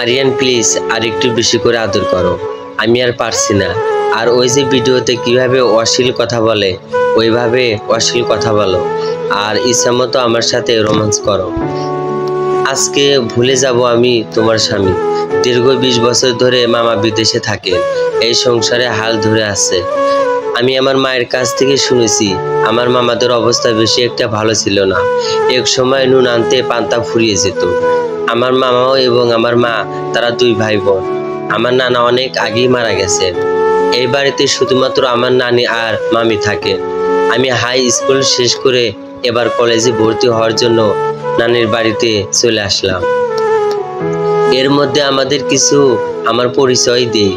Aryan please আর একটু বেশি করে আদর করো, আমি আর পারছি না। আর ওই যে ভিডিওতে কিভাবে অশ্লীল কথা বলে ওইভাবে অশ্লীল কথা বলো, আর ইচ্ছা মতো আমার সাথে রোমান্স করো। আজকে ভুলে যাব আমি তোমার স্বামী। দীর্ঘ 20 বছর ধরে মামা বিদেশে থাকেন, এই সংসারে হাল ধরে আছে। আমি আমার মায়ের কাছ থেকে শুনেছি আমার মামাদের অবস্থা বেশি একটা ভালো ছিল না। এক সময় নুন আনতে পান্তা ফুরিয়ে যেত। আমার মামাও এবং আমার মা তারা 2 ভাই বোন। আমার নানা অনেক আগেই মারা গেছে। এই বাড়িতে শুধুমাত্র আমার নানি আর মামি থাকে। আমি হাই স্কুল শেষ করে এবার কলেজে ভর্তি হওয়ার জন্য নানির বাড়িতে চলে আসলাম। এর মধ্যে আমাদের কিছু আমার পরিচয় দেই।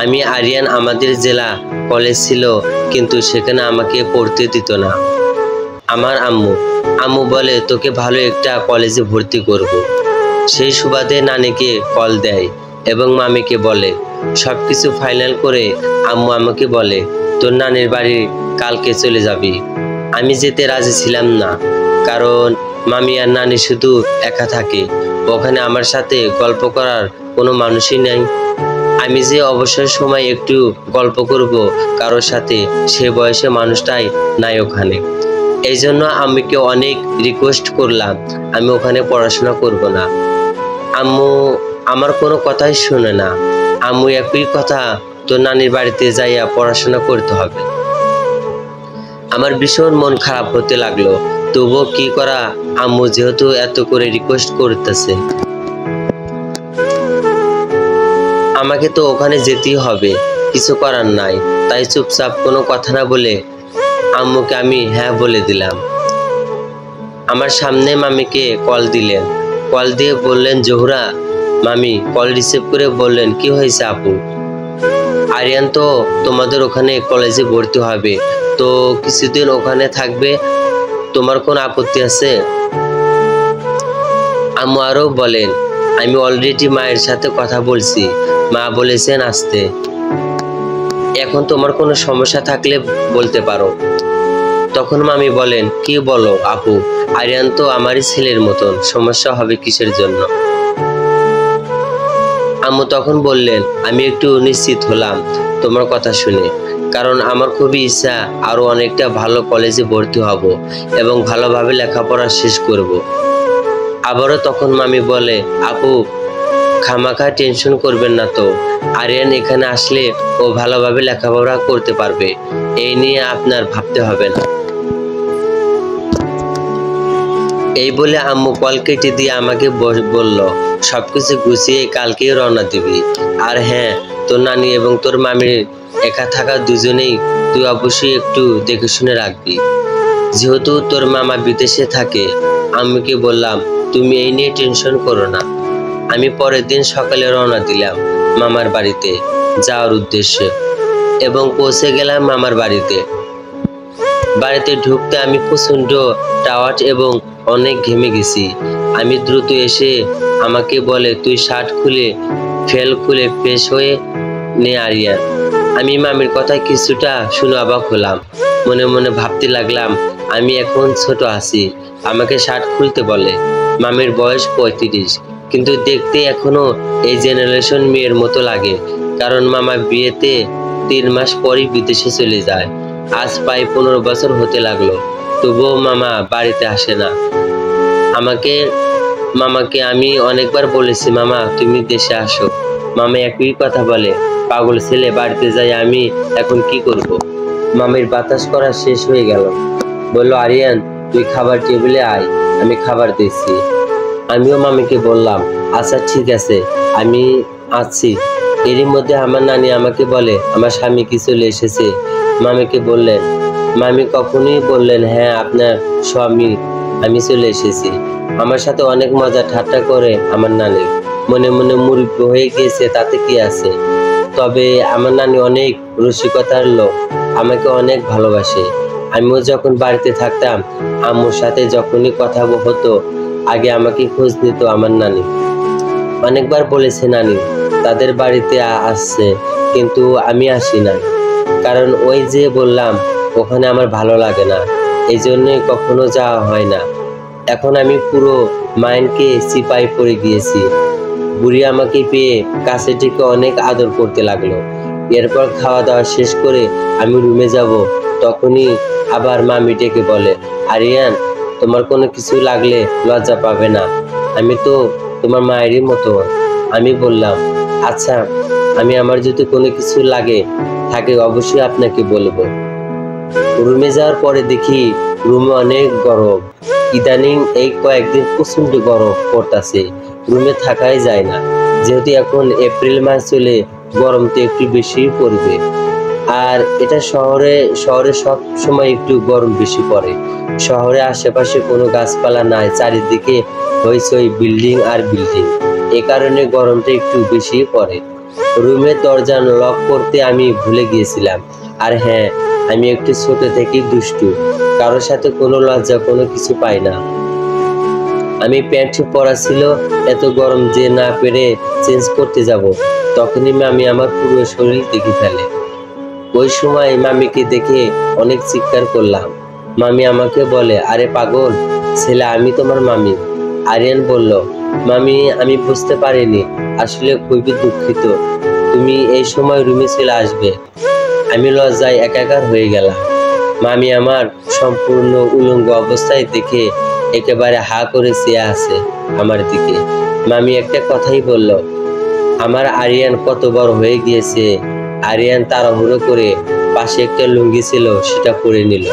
আমি আরিয়ান, আমাদের জেলা কলেজ ছিল, কিন্তু সেখানে আমাকে পড়তে দিত না আমার আম্মু বলে তোকে ভালো একটা কলেজে ভর্তি করব। সেই সুবাদে নানিকে কল দেয় এবং মামিকে বলে। সবকিছু ফাইনাল করে আম্মু আমাকে বলে তোর নানির বাড়ি কালকে চলে যাবি। আমি যেতে রাজি ছিলাম না, কারণ মামি আর নানি শুধু একা থাকে, ওখানে আমার সাথে গল্প করার কোনো মানুষই নেই। আমি যে অবসর সময় একটু গল্প করব কারোর সাথে, সে বয়সে মানুষটাই নাই ওখানে। এই জন্য আম্মুকে অনেক রিকোয়েস্ট করলাম আমি ওখানে পড়াশোনা করব না। আম্মু আমার কোনো কথাই শুনে না। আম্মু একই কথা, তোর নানির বাড়িতে যাইয়া পড়াশোনা করতে হবে। আমার ভীষণ মন খারাপ হতে লাগলো, তবুও কি করা, আম্মু যেহেতু এত করে রিকোয়েস্ট করতেছে আমাকে তো ওখানে যেতেই হবে, কিছু করার নাই। তাই চুপচাপ কোনো কথা না বলে আম্মুকে আমি হ্যাঁ বলে দিলাম। আমার সামনে মামিকে কল দিলেন, কল দিয়ে বললেন জোহরা। মামি কল রিসিভ করে বললেন কি হয়েছে আপু? আরিয়ান তো তোমাদের ওখানে কলেজে ভর্তি হবে, তো কিছুদিন ওখানে থাকবে, তোমার কোন আপত্তি আছে? আম্মু আরও বলেন আমি অলরেডি মায়ের সাথে কথা বলছি, মা বলেছেন আসতে। এখন তোমার কোনো সমস্যা থাকলে বলতে পারো। তখন মামি বলেন কি বলো আপু, আরিয়ান তো আমারই ছেলের মতন, সমস্যা হবে কিসের জন্য? আম্মু তখন বললেন আমি একটু নিশ্চিত হলাম তোমার কথা শুনে, কারণ আমার খুবই ইচ্ছা আরো অনেকটা ভালো কলেজে ভর্তি হব এবং ভালোভাবে লেখাপড়া শেষ করব। আবারও তখন মামি বলে আপু খামাখা টেনশন করবেন না তো, আরিয়ান এখানে আসলে ও ভালোভাবে লেখাপড়া করতে পারবে, এই নিয়ে আপনার ভাবতে হবে না। এই বলে আম্মু কল কেটে দিয়ে আমাকে বলল সবকিছু গুছিয়ে কালকেই রওনা দিবি। আর হ্যাঁ, তোর নানি এবং তোর মামির একা থাকা দুজনেই তুই অবশ্যই একটু দেখে শুনে রাখবি, যেহেতু তোর মামা বিদেশে থাকে। আম্মুকে বললাম তুমি এই নিয়ে টেনশন করো না। আমি পরের দিন সকালে রওনা দিলাম মামার বাড়িতে যাওয়ার উদ্দেশ্যে এবং পৌঁছে গেলাম মামার বাড়িতে। বাড়িতে ঢুকতে আমি প্রচন্ড টায়ার্ড এবং অনেক ঘেমে গেছি। আমি দ্রুত এসে আমাকে বলে তুই শার্ট খুলে ফ্রেশ হয়ে নে আরিয়ান। আমি মামির কথা কিছুটা শুনে অবাক হলাম, মনে মনে ভাবতে লাগলাম আমি এখন ছোট আছি, আমাকে শার্ট খুলতে বলে। মামির বয়স 35, কিন্তু দেখতে এখনো এই জেনারেশন মেয়ের মতো লাগে, কারণ মামা বিয়েতে 3 মাস পরই বিদেশে চলে যায়। আজ প্রায় 15 বছর হতে লাগলো, তবুও মামা বাড়িতে আসে না। মামাকে আমি অনেকবার বলেছি মামা তুমি দেশে আসো। মামা একই কথা বলে, পাগল ছেলে, বাড়িতে যাই আমি এখন কি করব? মামির বাতাস করা শেষ হয়ে গেল, বলল আরিয়ান তুই খাবার টেবিলে আয়, আমি খাবার দিচ্ছি। আমিও মামিকে বললাম আচ্ছা ঠিক আছে আমি আসছি। এরই মধ্যে আমার নানি আমাকে বলে আমার স্বামী কি চলে এসেছে। মামিকে বললেন, মামি কখনই বললেন হ্যাঁ আপনার স্বামী, আমি চলে এসেছি। আমার সাথে অনেক মজা ঠাট্টা করে আমার নানি, মনে মনে মুরব্বি হয়ে গিয়েছে তাতে কি আছে। তবে আমার নানি অনেক রসিকতার লোক, আমাকে অনেক ভালোবাসে। আমিও যখন বাড়িতে থাকতাম আম্মুর সাথে যখনই কথা হতো আগে আমাকে খোঁজ নিত আমার নানি। অনেকবার বলেছে নানি তাদের বাড়িতে আসছে, কিন্তু আমি আসি না, কারণ ওই যে বললাম ওখানে আমার ভালো লাগে না, এই জন্যই কখনো যাওয়া হয় না। এখন আমি পুরো মাইন্ডকে চিপায় পড়ে গিয়েছি। বুড়ি আমাকে পেয়ে কাছে থেকে অনেক আদর করতে লাগলো। এরপর খাওয়া দাওয়া শেষ করে আমি রুমে যাব, তখনই আবার মামি ডেকে বলে, আরিয়ান, তোমার কোনো কিছু লাগলে লজ্জা পাবে না, আমি তো তোমার মায়েরই মতো। আমি বললাম, আচ্ছা, আমি আমার যদি কোনো কিছু থাকে অবশ্যই আপনাকে বলবো। রুমে যাওয়ার পরে দেখি রুমে অনেক গরম। ইদানিং এই কয়েকদিন প্রচন্ড গরম পড়তেছে, রুমে থাকাই যায় না। যেহেতু এখন এপ্রিল মাস চলে, গরম তো একটু বেশি পড়বে। আর এটা শহরে সব সময় একটু গরম বেশি পড়ে। শহরে আশেপাশে কোনো গাছপালা নাই, চারিদিকে হইচই, বিল্ডিং আর বিল্ডিং। এ কারণে গরমটা একটু বেশি পড়ে। রুমের দরজা লক করতে আমি ভুলে গিয়েছিলাম। আর হ্যাঁ, আমি একটু ছোট থেকেই দুষ্টু, কারোর সাথে কোনো লজ্জা কোনো কিছু পাই না। আমি প্যান্ট পরা ছিল, এত গরম যে না পেরে চেঞ্জ করতে যাব, তখনই মামি আমার পুরো শরীর দেখে ফেলে। ওই সময় মামিকে দেখে অনেক চিৎকার করলাম। মামি আমাকে বলে, আরে পাগল ছেলে, আমি তোমার মামি। আরিয়ান বলল, মামি আমি বুঝতে পারিনি, আসলে খুবই দুঃখিত, তুমি এই সময় রুমে চলে আসবে। আমি লজ্জায় একাকার হয়ে গেলাম। মামি আমার সম্পূর্ণ উলঙ্গ অবস্থায় দেখে একেবারে হা করে চেয়ে আছে আমার দিকে। মামি একটা কথাই বলল, আমার আরিয়ান কত বড় হয়ে গিয়েছে। আরিয়ান তাড়াহুড়ো করে পাশে একটা লুঙ্গি ছিল সেটা পরে নিল।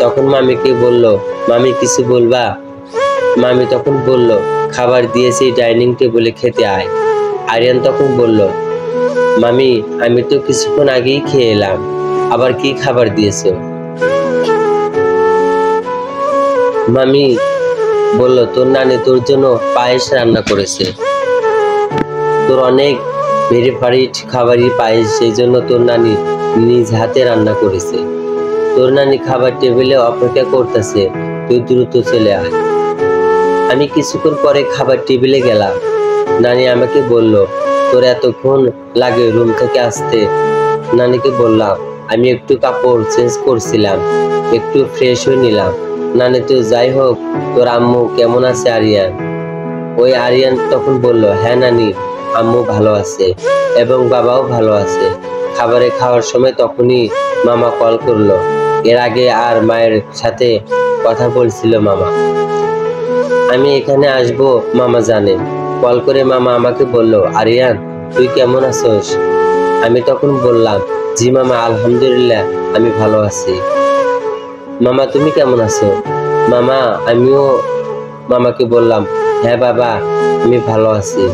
তখন মামিকে বলল, মামি কিছু বলবা? মামি তখন বলল, খাবার দিয়েছি ডাইনিং টেবিলে, খেতে আয়। আরিয়ান তখন বলল, মামি আমি তো কিছুক্ষণ আগেই খেয়ে এলাম, আবার কি খাবার দিয়েছো? মামি বলল, তোর নানি তোর জন্য পায়েস রান্না করেছে, তোর অনেক ফেভারিট খাবারই পায়েস, সেই জন্য তোর নানি নিজ হাতে রান্না করেছে। তোর নানি খাবার টেবিলে অপেক্ষা করতেছে, তুই দ্রুত চলে আয়। আমি কিছুক্ষণ পরে খাবার টেবিলে গেলাম। নানি আমাকে বলল, তোর এতক্ষণ লাগে রুম থেকে আসতে? নানিকে বললাম, আমি একটু কাপড় চেঞ্জ করছিলাম, একটু ফ্রেশ হয়ে নিলাম। নানি তো যাই হোক, তোর আম্মু কেমন আছে আরিয়ান? ওই আরিয়ান তখন বলল, হ্যাঁ নানি, আম্মু ভালো আছে এবং বাবাও ভালো আছে। খাবারে খাওয়ার সময় তখনই মামা কল করলো। এর আগে আর মায়ের সাথে কথা বলছিল মামা, আমি এখানে আসবো মামা জানে। কল করে মামা আমাকে বলল, আরিয়ান তুই কেমন আছোস? আমি তখন বললাম, জি মামা, আলহামদুলিল্লাহ আমি ভালো আছি। মামা তুমি কেমন আছো? মামা আমিও মামাকে বললাম, হ্যাঁ বাবা আমি ভালো আছি।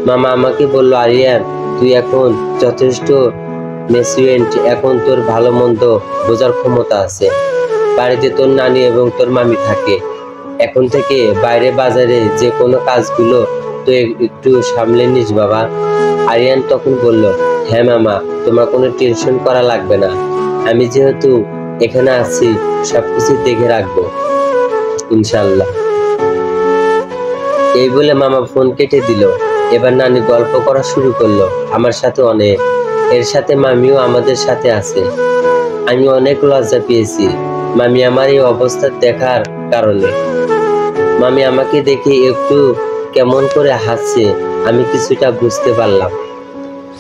মামা আমাকে বলল, আরিয়ান তুই এখন যথেষ্ট ম্যাচিউরড, এখন তোর ভালো মন্দ বোঝার ক্ষমতা আছে। বাড়িতে তোর নানি এবং তোর মামি থাকে, এখন থেকে বাইরে বাজারে যে কোনো কাজগুলো তো একটু সামলে নিস বাবা। আরিয়ান তখন বলল, হ্যাঁ মামা, তোমার কোনো টেনশন করা লাগবে না, আমি যেহেতু এখানে আছি সবকিছু দেখে রাখবো ইনশাল্লাহ। এই বলে মামা ফোন কেটে দিল। এবার নানি গল্প করা শুরু করলো আমার সাথে অনেক। এর সাথে মামিও আমাদের সাথে আছে। আমি অনেক লজ্জা পেয়েছি মামি আমার এই অবস্থা দেখার কারণে। মামি আমাকে দেখে একটু কেমন করে হাসছে, আমি কিছুটা বুঝতে পারলাম।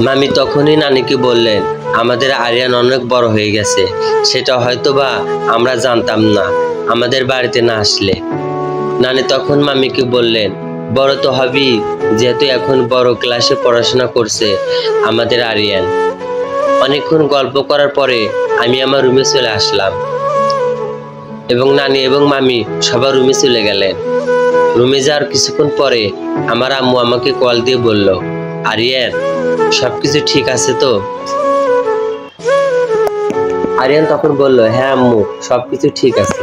মামি তখনই নানিকে বললেন, আমাদের আরিয়ান অনেক বড় হয়ে গেছে, সেটা হয়তোবা আমরা জানতাম না আমাদের বাড়িতে না আসলে। নানি তখন মামিকে বললেন, বড় তো হবি, যেহেতু এখন বড় ক্লাসে পড়াশোনা করছে আমাদের আরিয়ান। অনেকক্ষণ গল্প করার পরে আমি আমার রুমে চলে আসলাম এবং নানি এবং মামি সবার রুমে চলে গেলেন। রুমে যাওয়ার কিছুক্ষণ পরে আমার আম্মু আমাকে কল দিয়ে বলল, আরিয়ান সবকিছু ঠিক আছে তো? আরিয়ান তখন বলল, হ্যাঁ আম্মু সবকিছু ঠিক আছে।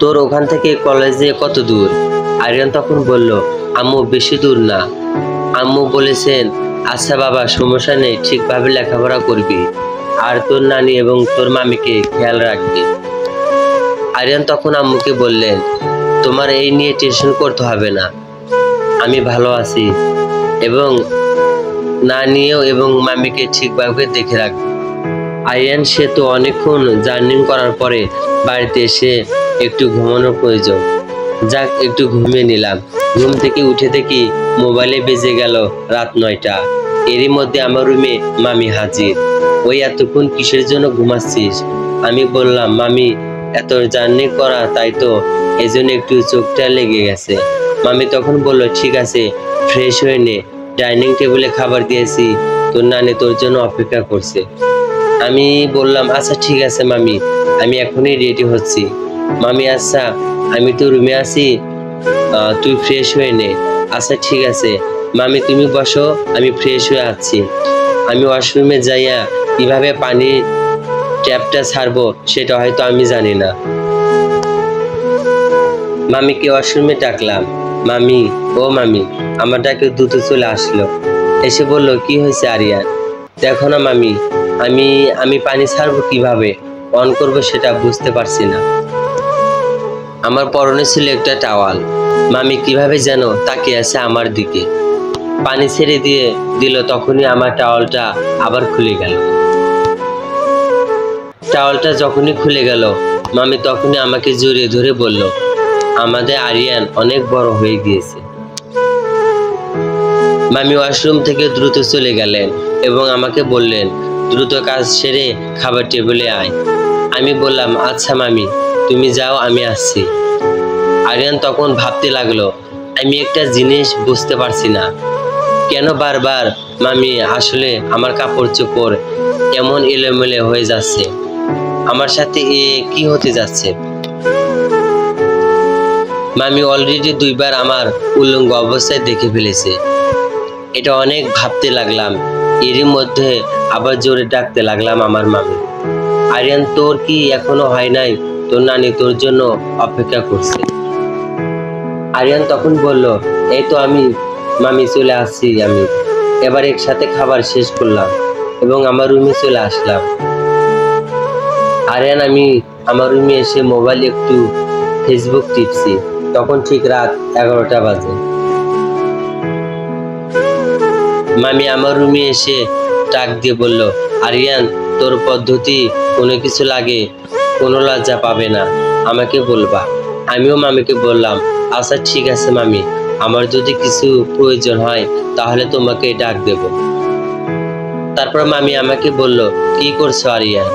তোর ওখান থেকে কলেজে কত দূর? আরিয়ান তখন বলল, আম্মু বেশি দূর না, আম্মু বলেছেন আচ্ছা বাবা সমস্যা নেই, ঠিকভাবে লেখাপড়া করবি আর তোর নানি এবং তোর মামিকে খেয়াল রাখবি। আরিয়ান তখন আম্মুকে বললেন, তোমার এই নিয়ে টেনশন করতে হবে না, আমি ভালো আছি এবং নানিও এবং মামিকে ঠিকভাবে দেখে রাখবো। আরিয়ান সে তো অনেকক্ষণ জার্নি করার পরে বাড়িতে এসে একটু ঘুমানোর প্রয়োজন। যাক একটু ঘুমিয়ে নিলাম। ঘুম থেকে উঠে দেখি মোবাইলে বেজে গেল রাত 9টা। এরই মধ্যে আমার রুমে মামি হাজির। ওই এতক্ষণ কিসের জন্য ঘুমাচ্ছিস? আমি বললাম, মামি এত জার্নি করা তাই তো, এজন্য একটু চোখটা লেগে গেছে। মামি তখন বলল, ঠিক আছে ফ্রেশ হয়ে নে, ডাইনিং টেবিলে খাবার দিয়েছি, তোর নানি তোর জন্য অপেক্ষা করছে। আমি বললাম, আচ্ছা ঠিক আছে মামি, আমি এখনই রেডি হচ্ছি। মামি, আচ্ছা আমি তো রুমে আছি, তুই ফ্রেশ হয়ে নে। আচ্ছা ঠিক আছে মামি, তুমি বসো, আমি ফ্রেশ হয়ে আসছি। আমি ওয়াশরুমে যাইয়া কিভাবে পানির ট্যাপটা ছাড়বো সেটা হয়তো আমি জানি না। মামিকে ওয়াশরুমে ডাকলাম। মামি, ও মামি, আমার ডাকে দ্রুত চলে আসলো। এসে বলল, কি হয়েছে আরিয়ান? দেখো না মামি, আমি পানি ছাড়বো কিভাবে, অন করবো সেটা বুঝতে পারছি না। আমার পরনে ছিল একটা টাওয়াল। মামি কিভাবে যেন তাকিয়ে আছে আমার দিকে। পানি ছেড়ে দিয়ে দিল, তখনই আমার টাওয়ালটা আবার খুলে গেল। টাওয়ালটা যখনই খুলে গেল, মামি তখনই আমাকে জড়িয়ে ধরে বলল, আমাদের আরিয়ান অনেক বড় হয়ে গিয়েছে। মামি ওয়াশরুম থেকে দ্রুত চলে গেলেন এবং আমাকে বললেন, দ্রুত কাজ সেরে খাবার টেবিলে আয়। আমি বললাম, আচ্ছা মামি, তুমি যাও, আমি আসছি। আরিয়ান তখন ভাবতে লাগলো, আমি একটা জিনিস বুঝতে পারছি না, কেন বারবার মামি আসলে আমার কাপড় চোপড় কেমন এলোমেলো হয়ে যাচ্ছে, আমার সাথে কি হতে যাচ্ছে। মামি অলরেডি 2বার আমার উলঙ্গ অবস্থায় দেখে ফেলেছে। এটা অনেক ভাবতে লাগলাম। এরই মধ্যে আবার জোরে ডাকতে লাগলাম আমার মামি, আরিয়ান তোর কি এখনো হয় নাই? তোর নানি তোর জন্য অপেক্ষা করছে। আরিয়ান তখন বলল, এই তো আমি মামি চলে আসছি। আমি এবার একসাথে খাবার শেষ করলাম এবং আমার রুমে চলে আসলাম। আরিয়ান, আমি আমার রুমে এসে মোবাইল একটু ফেসবুক টিপছি, তখন ঠিক রাত 11টা বাজে। মামি আমার রুমে এসে ডাক দিয়ে বলল, আরিয়ান তোর পদ্ধতি কোনো কিছু লাগে কোনো লজ্জা পাবে না, আমাকে বলবা। আমিও মামিকে বললাম, আচ্ছা ঠিক আছে মামি, আমার যদি কিছু প্রয়োজন হয় তাহলে তোমাকে ডাক দেব। তারপর মামি আমাকে বলল, কি করছো আরিয়ান?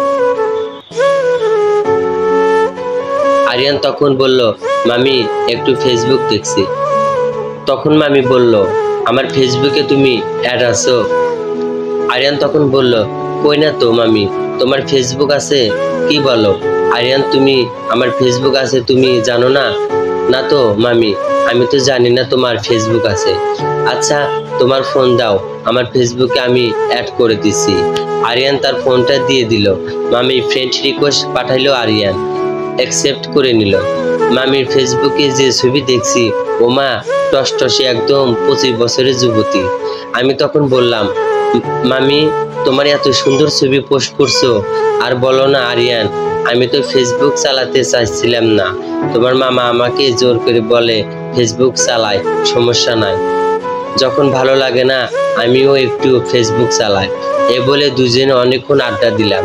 আরিয়ান তখন বলল, মামি একটু ফেসবুক দেখছি। তখন মামি বলল, আমার ফেসবুকে তুমি অ্যাড আছো? আরিয়ান তখন বলল, কই না তো মামি, তোমার ফেসবুক আছে? কি বলো আরিয়ান, তুমি আমার ফেসবুক আছে তুমি জানো না? না তো মামি, আমি তো জানি না তোমার ফেসবুক আছে। আচ্ছা তোমার ফোন দাও, আমার ফেসবুকে আমি অ্যাড করে দিছি। আরিয়ান তার ফোনটা দিয়ে দিল। মামি ফ্রেন্ড রিকোয়েস্ট পাঠাইলো, আরিয়ান অ্যাকসেপ্ট করে নিল। মামির ফেসবুকে যে ছবি দেখছি, ওমা টসটসে একদম 25 বছরের যুবতী। আমি তখন বললাম, মামি তোমার এত সুন্দর ছবি পোস্ট করছো, আর বলো না আরিয়ান, আমি তো ফেসবুক চালাতে চাইছিলাম না, তোমার মামা আমাকে জোর করে বলে ফেসবুক চালায়, সমস্যা নাই, যখন ভালো লাগে না আমিও একটু ফেসবুক চালাই। এ বলে দুজনে অনেকক্ষণ আড্ডা দিলাম।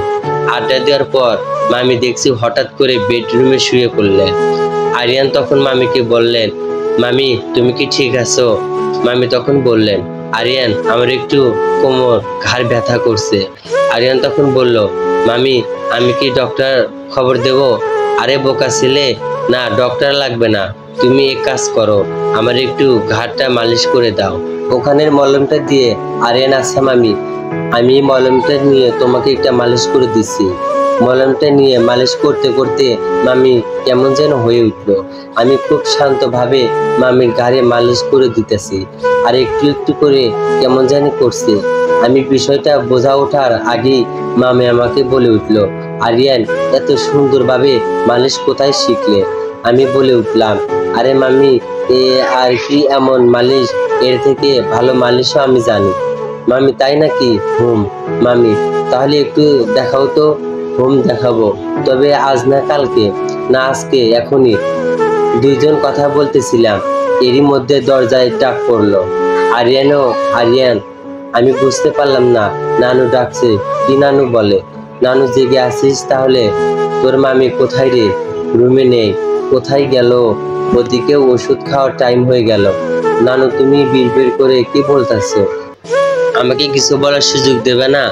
আড্ডা দেওয়ার পর মামি দেখছি হঠাৎ করে বেডরুমে শুয়ে পড়লেন। আরিয়ান তখন মামিকে বললেন, মামি তুমি কি ঠিক আছো? মামি তখন বললেন, আরিয়ান আমার একটু কোমর ঘাড় ব্যথা করছে। আরিয়ান তখন বলল, মামি আমি কি ডক্টর খবর দেব? আরে বোকা ছেলে, না ডক্টর লাগবে না, তুমি এক কাজ করো, আমার একটু ঘাড়টা মালিশ করে দাও, ওখানের মলমটা দিয়ে। আরিয়ান, আচ্ছা মামি, আমি মলমটা নিয়ে তোমাকে একটা মালিশ করে দিচ্ছি। মলমটা নিয়ে মালিশ করতে করতে মামি কেমন যেন হয়ে উঠলো। আমি খুব শান্তভাবে মামির ঘাড়ে মালিশ করে দিতেছি, আর একটু একটু করে কেমন জানি করছে। আমি বিষয়টা বোঝা ওঠার আগেই মামি আমাকে বলে উঠলো, আরিয়ান এত সুন্দরভাবে মালিশ কোথায় শিখলে? আমি বলে উঠলাম, আরে মামি এ আর কি এমন মালিশ, এর থেকে ভালো মালিশও আমি জানি। মামি তাই নাকি? মামি তাহলে একটু দেখাও তো। দেখাবো, তবে আজ না কালকে? না আজকে, এখনই। দুইজন কথা বলতেছিলাম, এরই মধ্যে দরজায় ডাক পড়লো। আরিয়ান, আমি বুঝতে পারলাম না, নানু ডাকছে। কি নানু বলে? নানু জেগে আছিস তাহলে? তোর মামি কোথায় রে? রুমে নেই, কোথায় গেল? ওদিকে ওষুধ খাওয়ার টাইম হয়ে গেল। নানু তুমি বিড়বিড় করে কি বলতেছো? আমাকে কিছু বলার সুযোগ দেবে না?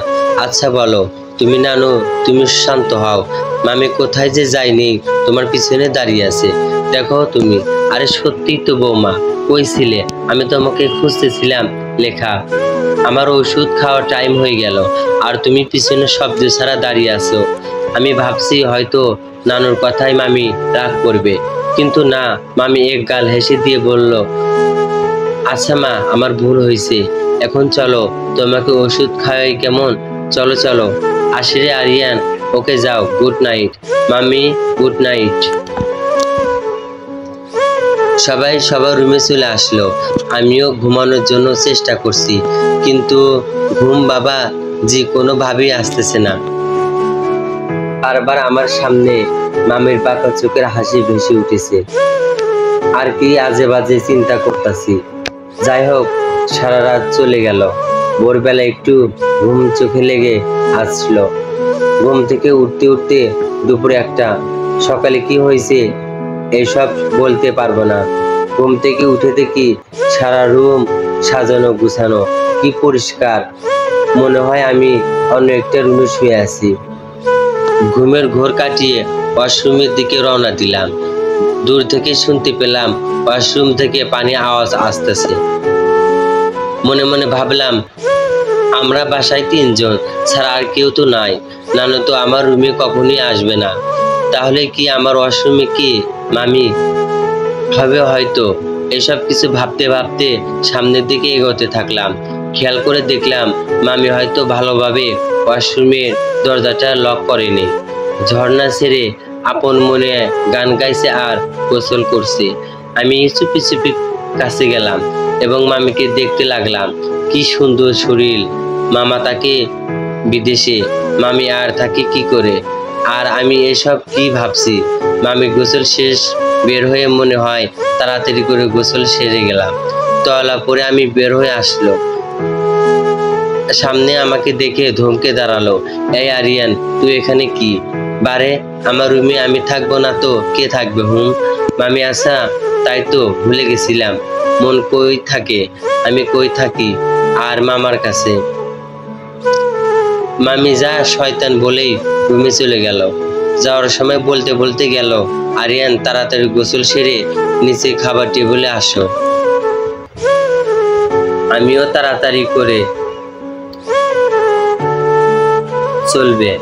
আচ্ছা বলো। তুমি নানু, তুমি শান্ত হও। মামি কোথায় যে যায়নি, তোমার পিছনে দাঁড়িয়ে আছে, দেখো তুমি। আরে সত্যি তো বৌমা, কই ছিলে? আমি তোমাকে খুঁজতেছিলাম। লেখা, আমার ওষুধ খাওয়ার টাইম হয়ে গেল আর তুমি পিছনে শব্দ ছাড়া দাঁড়িয়ে আছো। আমি ভাবছি হয়তো নানুর কথাই মামি রাগ করবে, কিন্তু না। মামি এক গাল হেসে দিয়ে বলল, আচ্ছা মা, আমার ভুল হয়েছে। এখন চলো, তোমাকে ওষুধ খাওয়াই কেমন? চলো চলো। আসি রে আরিয়ান, ওকে যাও, গুড নাইট। মামি, গুড নাইট। সবাই সবার রুমে চলে আসলো। আমিও ঘুমানোর জন্য চেষ্টা করছি, কিন্তু ঘুম বাবা জি কোনোভাবেই আসতেছে না। বারবার আমার সামনে মামির পাকা চোখের হাসি ভেসে উঠেছে। আর কি আজে বাজে চিন্তা করতেছি। যাই হোক, সারা রাত চলে গেল। ভোরবেলা একটু ঘুম চোখে লেগে আসলো। ঘুম থেকে উঠতে উঠতে দুপুরে একটা। সকালে কি হয়েছে এসব বলতে পারবো না। ঘুম থেকে উঠে দেখি সারা রুম সাজানো গুছানো, কি পরিষ্কার। মনে হয় আমি অন্য একটা রুমে শুয়ে আছি। ঘুমের ঘোর কাটিয়ে ওয়াশরুমের দিকে রওনা দিলাম। দূর থেকে শুনতে পেলাম ওয়াশরুম থেকে পানি আওয়াজ আসতেছে। মনে মনে ভাবলাম, আমরা বাসায় 3 জন ছাড়া আর কেউ তো নাই। নানু তো আমার রুমে কখনোই আসবে না। তাহলে কি আমার ওয়াশরুমে কি মামি হবে হয়তো? এসব কিছু ভাবতে ভাবতে সামনের দিকে এগোতে থাকলাম। খেয়াল করে দেখলাম মামি হয়তো ভালোভাবে ওয়াশরুমের দরজাটা লক করেনি। ঝর্ণা ছেড়ে আপন মনে গান গাইছে আর গোসল করছে। আমি চুপি চুপি কাছে গেলাম এবং মামিকে দেখতে লাগলাম। কি সুন্দর শরীর। মামা তাকে বিদেশে, মামি আর থাকে কি করে? আর আমি এসব কি ভাবছি? মামি গোসল শেষ বের হয়ে মনে হয় তাড়াতাড়ি করে গোসল সেরে গেলাম। তলা পরে আমি বের হয়ে আসলো। সামনে আমাকে দেখে ধমকে দাঁড়ালো, এই আরিয়ান, তুই এখানে কি? বারে, আমার রুমে আমি থাকবো না তো কে থাকবে? মামি আসা, তাই তো ভুলে গেছিলাম। মন কই থাকে? আমি কই থাকি? আর মামার কাছে। মামি যা শয়তান বলেই রুমে চলে গেল। যাওয়ার সময় বলতে বলতে গেল, আরিয়ান তাড়াতাড়ি গোসল সেরে নিচে খাবার টেবিলে আসো। আমিও তাড়াতাড়ি করে চলবে।